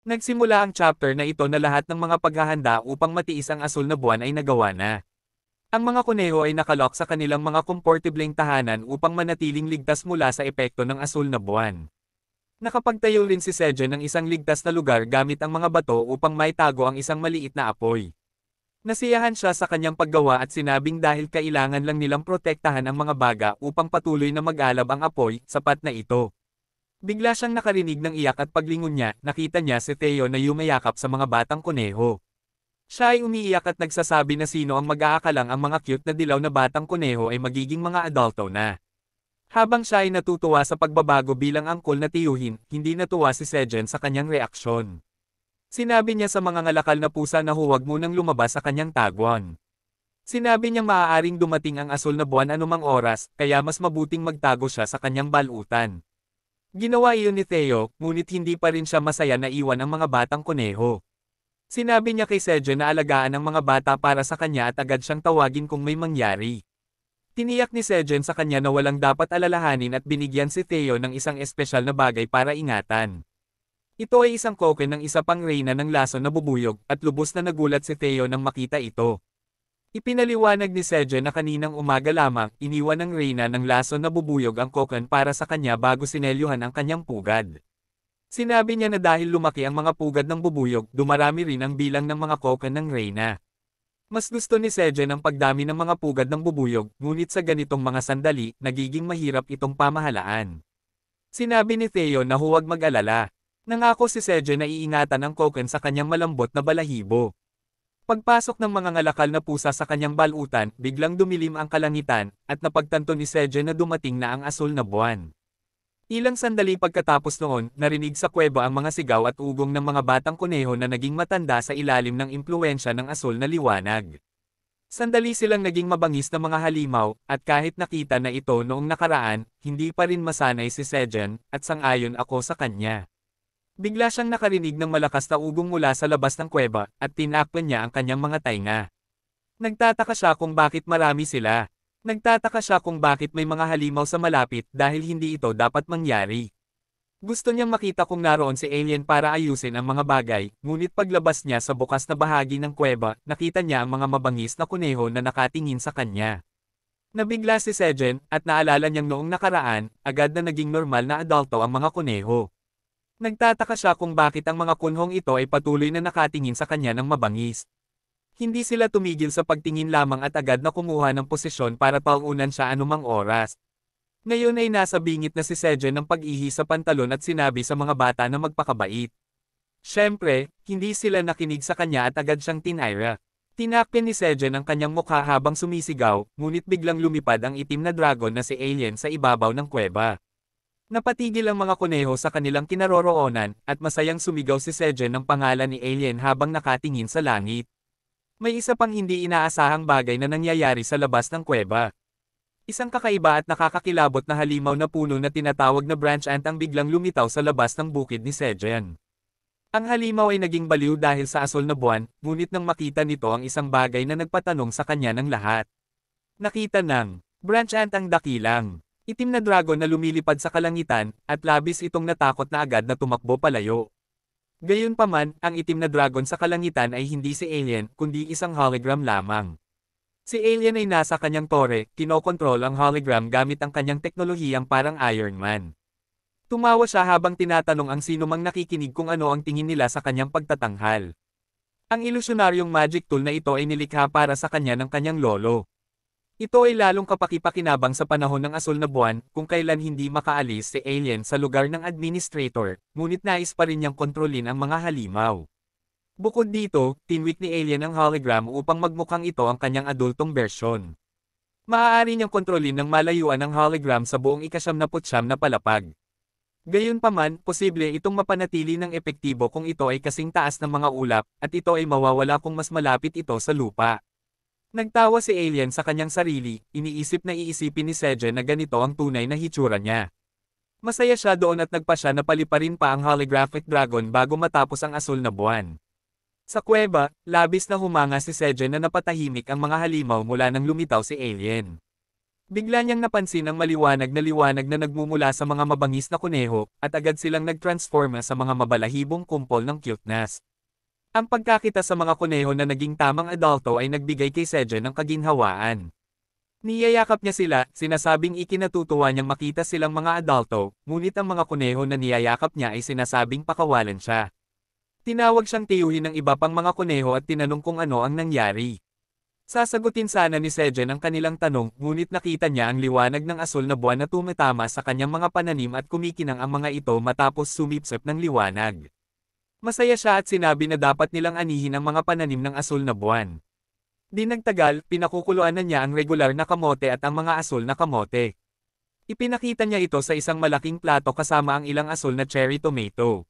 Nagsimula ang chapter na ito na lahat ng mga paghahanda upang matiis ang asul na buwan ay nagawa na. Ang mga kuneho ay nakalock sa kanilang mga komportibleng tahanan upang manatiling ligtas mula sa epekto ng asul na buwan. Nakapagtayo rin si Sejen ng isang ligtas na lugar gamit ang mga bato upang maitago ang isang maliit na apoy. Nasiyahan siya sa kanyang paggawa at sinabing dahil kailangan lang nilang protektahan ang mga baga upang patuloy na mag-alab ang apoy, sapat na ito. Bigla siyang nakarinig ng iyak at paglingon niya, nakita niya si Theo na yumayakap sa mga batang kuneho. Siya ay umiiyak at nagsasabi na sino ang mag-aakalang ang mga cute na dilaw na batang kuneho ay magiging mga adulto na. Habang siya ay natutuwa sa pagbabago bilang angkol na tiyuhin, hindi natuwa si Sejen sa kanyang reaksyon. Sinabi niya sa mga ngalakal na pusa na huwag munang lumabas sa kanyang tagwan. Sinabi niyang maaaring dumating ang asul na buwan anumang oras, kaya mas mabuting magtago siya sa kanyang balutan. Ginawa iyon ni Theo, ngunit hindi pa rin siya masaya na iwan ang mga batang kuneho. Sinabi niya kay Sejen na alagaan ang mga bata para sa kanya at agad siyang tawagin kung may mangyari. Tiniyak ni Sejen sa kanya na walang dapat alalahanin at binigyan si Theo ng isang espesyal na bagay para ingatan. Ito ay isang koken ng isa pang reyna ng laso na bubuyog, at lubos na nagulat si Theo nang makita ito. Ipinaliwanag ni Sejen na kaninang umaga lamang, iniwan ng reyna ng laso na bubuyog ang koken para sa kanya bago sinelyuhan ang kanyang pugad. Sinabi niya na dahil lumaki ang mga pugad ng bubuyog, dumarami rin ang bilang ng mga koken ng reyna. Mas gusto ni Sejen ang pagdami ng mga pugad ng bubuyog, ngunit sa ganitong mga sandali, nagiging mahirap itong pamahalaan. Sinabi ni Theo na huwag mag-alala. Nangako si Sejen na iingatan ang koken sa kanyang malambot na balahibo. Pagpasok ng mga ngalakal na pusa sa kanyang balutan, biglang dumilim ang kalangitan, at napagtanto ni Sejen na dumating na ang asul na buwan. Ilang sandali pagkatapos noon, narinig sa kuweba ang mga sigaw at ugong ng mga batang kuneho na naging matanda sa ilalim ng impluwensya ng asul na liwanag. Sandali silang naging mabangis na mga halimaw, at kahit nakita na ito noong nakaraan, hindi pa rin masanay si Sejen, at sang-ayon ako sa kanya. Bigla siyang nakarinig ng malakas na ugong mula sa labas ng kuweba, at tinakpan niya ang kanyang mga tainga. Nagtataka siya kung bakit marami sila. Nagtataka siya kung bakit may mga halimaw sa malapit dahil hindi ito dapat mangyari. Gusto niyang makita kung naroon si alien para ayusin ang mga bagay, ngunit paglabas niya sa bukas na bahagi ng kuweba, nakita niya ang mga mabangis na kuneho na nakatingin sa kanya. Nabigla si Sejen, at naalala niyang noong nakaraan, agad na naging normal na adulto ang mga kuneho. Nagtataka siya kung bakit ang mga kunhong ito ay patuloy na nakatingin sa kanya ng mabangis. Hindi sila tumigil sa pagtingin lamang at agad na kumuha ng posisyon para pauunan siya anumang oras. Ngayon ay nasa bingit na si Sejen ng pag-ihi sa pantalon at sinabi sa mga bata na magpakabait. Siyempre, hindi sila nakinig sa kanya at agad siyang tinayra. Tinakpan ni Sejen ang kanyang mukha habang sumisigaw, ngunit biglang lumipad ang itim na dragon na si Alien sa ibabaw ng kuweba. Napatigil ang mga kuneho sa kanilang kinaroroonan, at masayang sumigaw si Sejen ng pangalan ni Alien habang nakatingin sa langit. May isa pang hindi inaasahang bagay na nangyayari sa labas ng kuweba. Isang kakaiba at nakakakilabot na halimaw na puno na tinatawag na branch ant ang biglang lumitaw sa labas ng bukid ni Sejen. Ang halimaw ay naging baliw dahil sa asul na buwan, ngunit nang makita nito ang isang bagay na nagpatanong sa kanya ng lahat. Nakita ng branch ant ang dakilang itim na dragon na lumilipad sa kalangitan, at labis itong natakot na agad na tumakbo palayo. Gayunpaman, ang itim na dragon sa kalangitan ay hindi si Alien, kundi isang hologram lamang. Si Alien ay nasa kanyang tore, kinokontrol ang hologram gamit ang kanyang teknolohiyang parang Iron Man. Tumawa siya habang tinatanong ang sinumang nakikinig kung ano ang tingin nila sa kanyang pagtatanghal. Ang ilusyonaryong magic tool na ito ay nilikha para sa kanya ng kanyang lolo. Ito ay lalong kapaki-pakinabang sa panahon ng asul na buwan, kung kailan hindi makaalis si Alien sa lugar ng administrator, ngunit nais pa rin niyang kontrolin ang mga halimaw. Bukod dito, tinwik ni Alien ang hologram upang magmukhang ito ang kanyang adultong bersyon. Maaari niyang kontrolin ng malayuan ang hologram sa buong ika-79 na palapag. Gayunpaman, posible itong mapanatili ng epektibo kung ito ay kasing taas ng mga ulap, at ito ay mawawala kung mas malapit ito sa lupa. Nagtawa si Alien sa kanyang sarili, iniisip na iisipin ni Sejen na ganito ang tunay na hitsura niya. Masaya siya doon at nagpasya na paliparin pa ang holographic dragon bago matapos ang asul na buwan. Sa kuweba, labis na humanga si Sejen na napatahimik ang mga halimaw mula nang lumitaw si Alien. Bigla niyang napansin ang maliwanag na nagmumula sa mga mabangis na kuneho, at agad silang nagtransforma sa mga mabalahibong kumpol ng cuteness. Ang pagkakita sa mga kuneho na naging tamang adulto ay nagbigay kay Sejen ng kaginhawaan. Niyayakap niya sila, sinasabing ikinatutuwa niyang makita silang mga adulto, ngunit ang mga kuneho na niyayakap niya ay sinasabing pakawalan siya. Tinawag siyang tiyuhin ng iba pang mga kuneho at tinanong kung ano ang nangyari. Sasagutin sana ni Sejen ang kanilang tanong, ngunit nakita niya ang liwanag ng asul na buwan na tumatama sa kanyang mga pananim at kumikinang ang mga ito matapos sumipsip ng liwanag. Masaya siya at sinabi na dapat nilang anihin ang mga pananim ng asul na buwan. Di nagtagal, pinakukuluan na niya ang regular na kamote at ang mga asul na kamote. Ipinakita niya ito sa isang malaking plato kasama ang ilang asul na cherry tomato.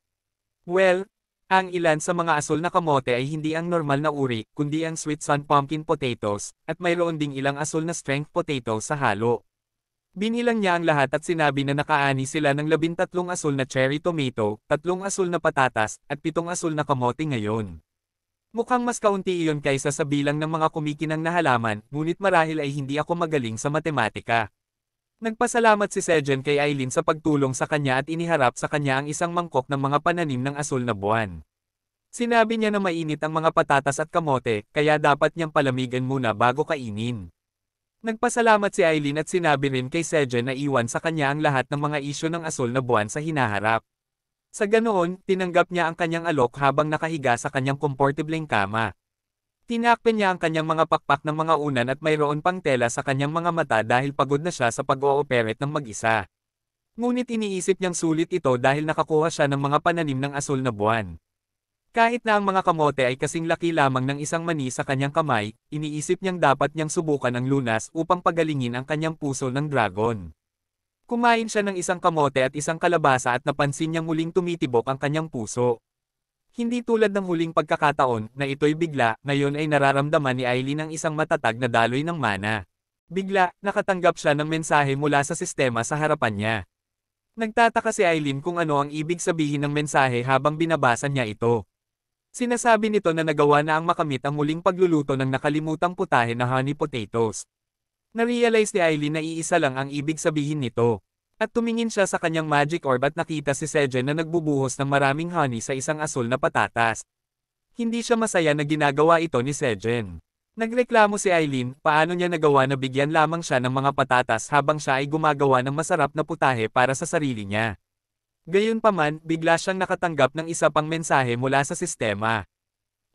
Well, ang ilan sa mga asul na kamote ay hindi ang normal na uri, kundi ang sweet sun pumpkin potatoes, at mayroon ding ilang asul na strength potatoes sa halo. Binilang niya ang lahat at sinabi na nakaani sila ng 13 asul na cherry tomato, 3 asul na patatas, at 7 asul na kamote ngayon. Mukhang mas kaunti iyon kaysa sa bilang ng mga kumikinang na halaman, ngunit marahil ay hindi ako magaling sa matematika. Nagpasalamat si Sejen kay Aileen sa pagtulong sa kanya at iniharap sa kanya ang isang mangkok ng mga pananim ng asul na buwan. Sinabi niya na mainit ang mga patatas at kamote, kaya dapat niyang palamigan muna bago kainin. Nagpasalamat si Aileen at sinabi rin kay Sejen na iwan sa kanya ang lahat ng mga isyu ng asul na buwan sa hinaharap. Sa ganoon, tinanggap niya ang kanyang alok habang nakahiga sa kanyang komportibleng kama. Tinakpan niya ang kanyang mga pakpak ng mga unan at mayroon pang tela sa kanyang mga mata dahil pagod na siya sa pag-ooperate ng mag-isa. Ngunit iniisip niyang sulit ito dahil nakakuha siya ng mga pananim ng asul na buwan. Kahit na ang mga kamote ay kasing laki lamang ng isang mani sa kanyang kamay, iniisip niyang dapat niyang subukan ang lunas upang pagalingin ang kanyang puso ng dragon. Kumain siya ng isang kamote at isang kalabasa at napansin niyang muling tumitibok ang kanyang puso. Hindi tulad ng huling pagkakataon na ito'y bigla, ngayon ay nararamdaman ni Aileen ang isang matatag na daloy ng mana. Bigla, nakatanggap siya ng mensahe mula sa sistema sa harapan niya. Nagtataka si Aileen kung ano ang ibig sabihin ng mensahe habang binabasa niya ito. Sinasabi nito na nagawa na ang makamit ang muling pagluluto ng nakalimutang putahe na honey potatoes. Narealize ni Aileen na iisa lang ang ibig sabihin nito. At tumingin siya sa kanyang magic orb at nakita si Sejen na nagbubuhos ng maraming honey sa isang asul na patatas. Hindi siya masaya na ginagawa ito ni Sejen. Nagreklamo si Aileen, paano niya nagawa na bigyan lamang siya ng mga patatas habang siya ay gumagawa ng masarap na putahe para sa sarili niya. Gayunpaman, bigla siyang nakatanggap ng isa pang mensahe mula sa sistema.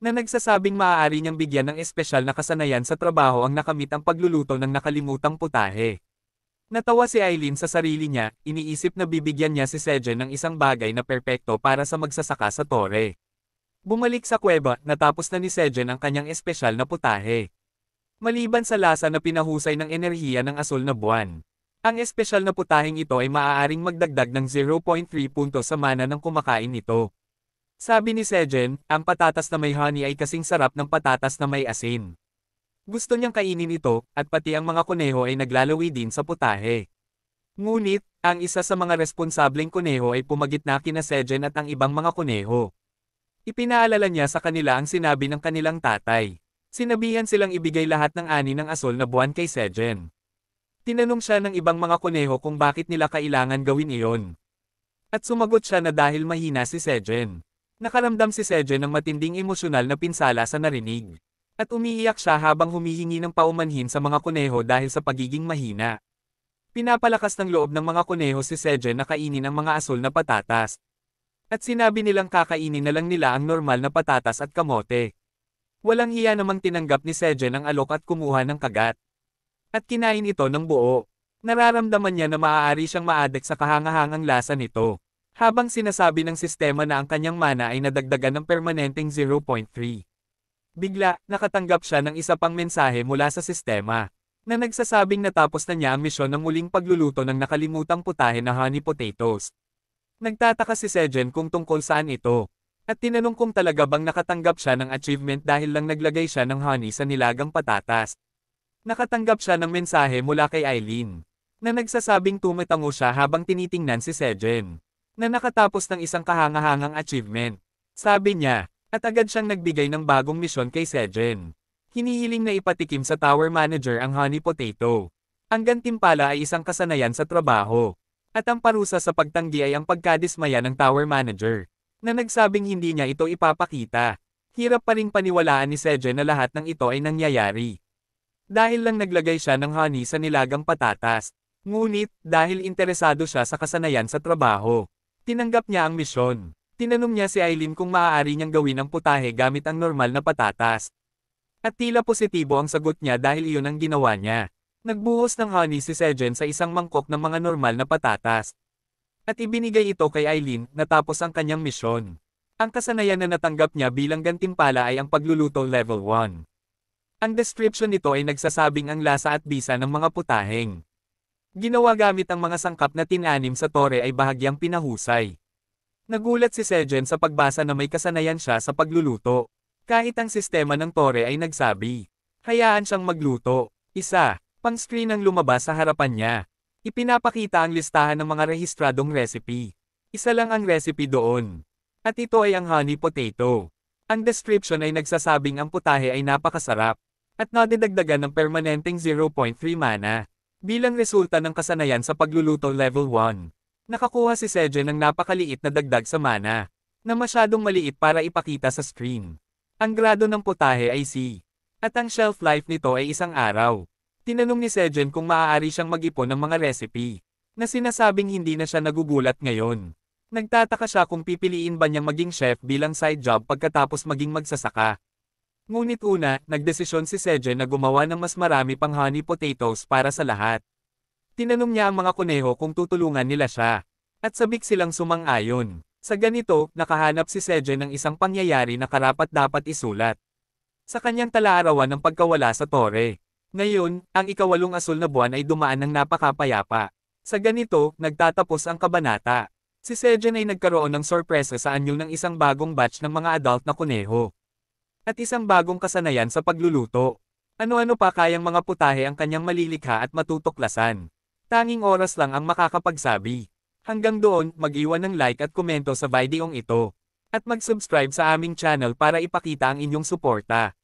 Na nagsasabing maaari niyang bigyan ng espesyal na kasanayan sa trabaho ang nakamit ang pagluluto ng nakalimutang putahe. Natawa si Aileen sa sarili niya, iniisip na bibigyan niya si Sejen ng isang bagay na perpekto para sa magsasaka sa tore. Bumalik sa kuweba, natapos na ni Sejen ang kanyang espesyal na putahe. Maliban sa lasa na pinahusay ng enerhiya ng asul na buwan. Ang espesyal na putaheng ito ay maaaring magdagdag ng 0.3 punto sa mana ng kumakain nito. Sabi ni Sejen, ang patatas na may honey ay kasing sarap ng patatas na may asin. Gusto niyang kainin ito, at pati ang mga kuneho ay naglalawi din sa putahe. Ngunit, ang isa sa mga responsableng kuneho ay pumagitna kina Sejen at ang ibang mga kuneho. Ipinaalala niya sa kanila ang sinabi ng kanilang tatay. Sinabihan silang ibigay lahat ng ani ng asul na buwan kay Sejen. Tinanong siya ng ibang mga kuneho kung bakit nila kailangan gawin iyon. At sumagot siya na dahil mahina si Sejen. Nakaramdam si Sejen ng matinding emosyonal na pinsala sa narinig. At umiiyak siya habang humihingi ng paumanhin sa mga kuneho dahil sa pagiging mahina. Pinapalakas ng loob ng mga kuneho si Sejen na kainin ang mga asul na patatas. At sinabi nilang kakainin na lang nila ang normal na patatas at kamote. Walang hiya namang tinanggap ni Sejen ang alok at kumuha ng kagat. At kinain ito ng buo. Nararamdaman niya na maaari siyang maadek sa kahangahangang lasa nito. Habang sinasabi ng sistema na ang kanyang mana ay nadagdagan ng permanenteng 0.3. Bigla, nakatanggap siya ng isa pang mensahe mula sa sistema. Na nagsasabing natapos na niya ang misyon ng muling pagluluto ng nakalimutang putahe na honey potatoes. Nagtataka si Sejen kung tungkol saan ito. At tinanong kung talaga bang nakatanggap siya ng achievement dahil lang naglagay siya ng honey sa nilagang patatas. Nakatanggap siya ng mensahe mula kay Aileen, na nagsasabing tumatango siya habang tinitingnan si Sejen, na nakatapos ng isang kahangahangang achievement. Sabi niya, at agad siyang nagbigay ng bagong misyon kay Sejen. Hinihiling na ipatikim sa tower manager ang honey potato. Ang gantimpala ay isang kasanayan sa trabaho. At ang parusa sa pagtanggi ay ang pagkadismaya ng tower manager, na nagsabing hindi niya ito ipapakita. Hirap pa ring paniwalaan ni Sejen na lahat ng ito ay nangyayari. Dahil lang naglagay siya ng honey sa nilagang patatas. Ngunit, dahil interesado siya sa kasanayan sa trabaho, tinanggap niya ang misyon. Tinanong niya si Aileen kung maaari niyang gawin ang putahe gamit ang normal na patatas. At tila positibo ang sagot niya dahil iyon ang ginawa niya. Nagbuhos ng honey si Sejen sa isang mangkok ng mga normal na patatas. At ibinigay ito kay Aileen natapos ang kanyang misyon. Ang kasanayan na natanggap niya bilang gantimpala ay ang pagluluto level 1. Ang description nito ay nagsasabing ang lasa at bisa ng mga putaheng ginawa gamit ang mga sangkap na tinanim sa tore ay bahagyang pinahusay. Nagulat si Sejen sa pagbasa na may kasanayan siya sa pagluluto. Kahit ang sistema ng tore ay nagsabi, hayaan siyang magluto. Isa, pang-screen ang lumabas sa harapan niya. Ipinapakita ang listahan ng mga rehistradong recipe. Isa lang ang recipe doon. At ito ay ang honey potato. Ang description ay nagsasabing ang putahe ay napakasarap. At nadidagdagan ng permanenteng 0.3 mana. Bilang resulta ng kasanayan sa pagluluto level 1. Nakakuha si Sejen ng napakaliit na dagdag sa mana, na masyadong maliit para ipakita sa screen. Ang grado ng putahe ay C. At ang shelf life nito ay isang araw. Tinanong ni Sejen kung maaari siyang mag-ipon ng mga recipe, na sinasabing hindi na siya nagugulat ngayon. Nagtataka siya kung pipiliin ba niyang maging chef bilang side job pagkatapos maging magsasaka. Ngunit una, nagdesisyon si Sejen na gumawa ng mas marami pang honey potatoes para sa lahat. Tinanong niya ang mga kuneho kung tutulungan nila siya. At sabik silang sumang-ayon. Sa ganito, nakahanap si Sejen ng isang pangyayari na karapat-dapat isulat. Sa kanyang talaarawan ng pagkawala sa tore. Ngayon, ang ikawalong asul na buwan ay dumaan ng napakapayapa. Sa ganito, nagtatapos ang kabanata. Si Sejen ay nagkaroon ng sorpresa sa anyo ng isang bagong batch ng mga adult na kuneho. At isang bagong kasanayan sa pagluluto. Ano-ano pa kayang mga putahe ang kanyang malilikha at matutuklasan. Tanging oras lang ang makakapagsabi. Hanggang doon, mag-iwan ng like at komento sa videong ito. At mag-subscribe sa aming channel para ipakita ang inyong suporta.